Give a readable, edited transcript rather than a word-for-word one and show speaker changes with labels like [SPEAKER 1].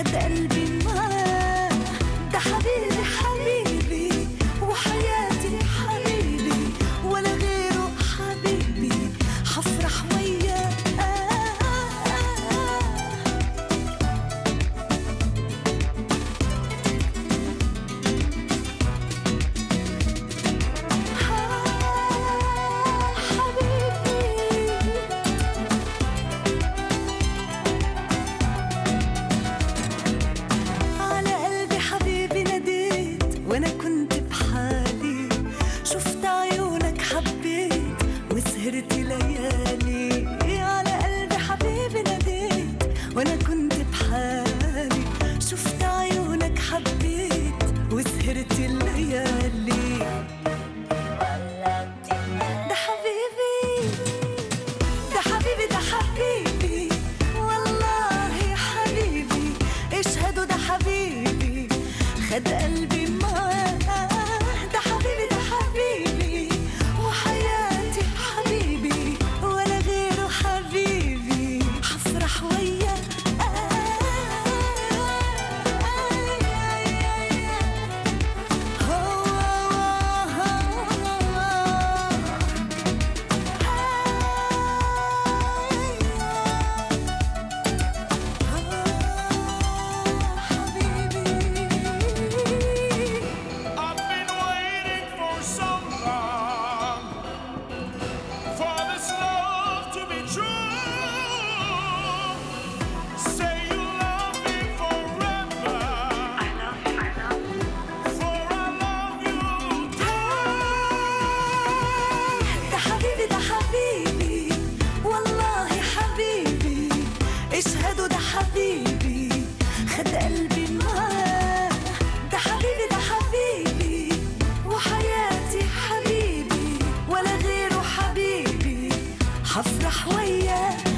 [SPEAKER 1] خد قلبي معاه، ده حبيبي حبيبي وحياتي حبيبي ولا غيره حبيبي، حفرح وياه. وانا كنت بحالي شفت عيونك حبيت وسهرت ليالي، على قلبي حبيبي ناديت وانا كنت بحالي شفت عيونك حبيت وسهرت الليالي. ده حبيبي ده حبيبي ده حبيبي والله حبيبي اشهدوا ده حبيبي خد قلبي معاه، ده حبيبي ده حبيبي وحياتي حبيبي ولا غيره حبيبي، حفرح وياه. حبيبي والله حبيبي اشهدوا ده حبيبي خد قلبي معاه، ده حبيبي ده حبيبي وحياتي حبيبي ولا غيره حبيبي، حفرح وياه.